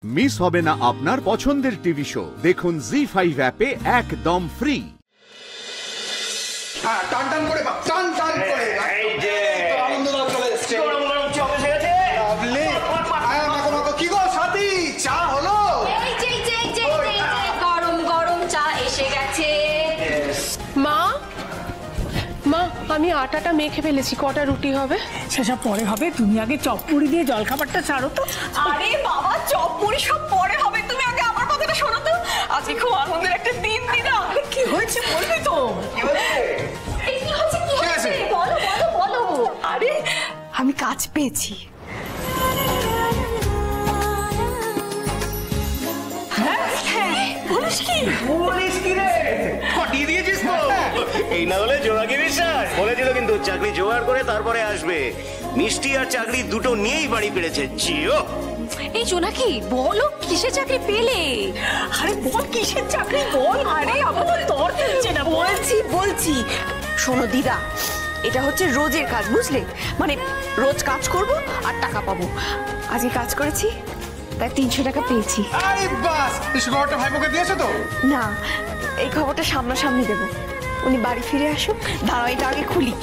Miss হবে না আপনার পছন্দের টিভি শো। দেখুন জি5 অ্যাপে একদম ফ্রি। টান টান করে টান টান করে এই যে আনন্দদার চলে এসেছে। লাভলি মাখো কি গো সাথী, চা হলো? এই যে গরম গরম চা এসে গেছে। মা মা আমি আটাটা মেখে ফেলেছি, কটা রুটি হবে? সেসব পরে হবে, তুমি আগে চপ মুড়ি দিয়ে জলখাবারটা ছাড়ো তো। আরে বাবা, চপ মুড়ি সব পরে হবে, তুমি আগে আমার কথাটা শোনো তো। আজকে খুব আনন্দের একটা দিন দিদা। কি হয়েছে বলবি তো? কি হচ্ছে বলো বলো বলো। আরে আমি কাজ পেয়েছি। এই না হলে জোড়াকে বিশ্বাস বলেছিল কিন্তু চাকরি জোগাড় করে তারপরে আসবে। মিষ্টি আর চাকরি দুটো নিয়েই বাড়ি ফিরেছে। জিও এই জোনাকি বলো, কিসের চাকরি পেলে? আরে বল কিসের চাকরি বল। আরে আমার তো তোর হচ্ছে না। বলছি শোনো দিদা, এটা হচ্ছে রোজের কাজ, বুঝলে? মানে রোজ কাজ করব আর টাকা পাবো। আজকে কাজ করেছি তাই 300 টাকা পেয়েছি। আরে বাস, এই খবরটা ভাইপোকে দিয়েছো তো? না, এই খবরটা সামনাসামনি দেবো। উনি বাড়ি ফিরে আসুক, দাঁড়াও এটা আগে খুলি।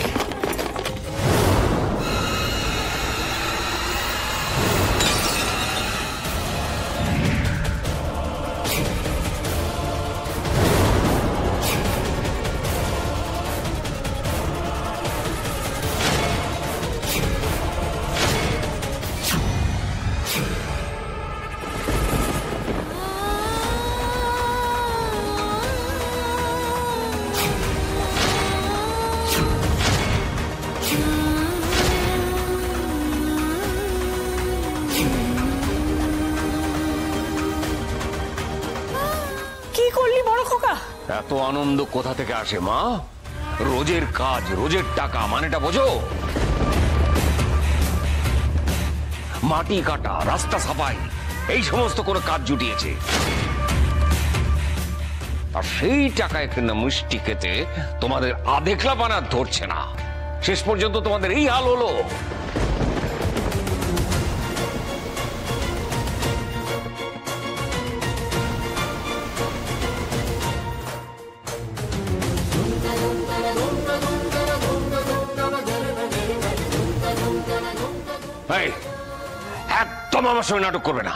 কি করলি বড় খোকা? এত আনন্দ কোথা থেকে আসে মা? রোজের কাজ, রোজের টাকা, মানেটা বোঝো? মাটি কাটা, রাস্তা সাফাই, এই সমস্ত কোনো কাজ জুটিয়েছে। আর সেই টাকায় কিনা মিষ্টি খেতে তোমাদের আধেকলা বানা ধরছে না। শেষ পর্যন্ত তোমাদের এই হাল হলো। একদম আমার সঙ্গে নাটক করবে না।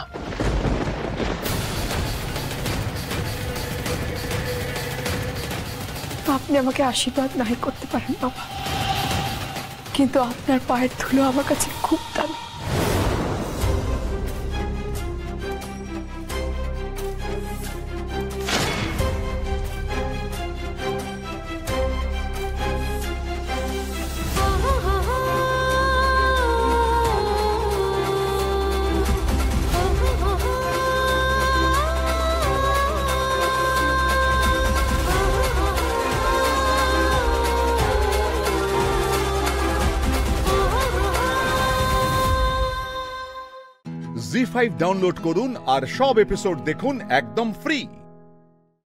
আপনি আমাকে আশীর্বাদ নাই করতে পারেন বাবা, কিন্তু আপনার পায়ের ধুলো আমার কাছে খুব দামি। জি5 ডাউনলোড করুন আর সব এপিসোড দেখুন একদম ফ্রি।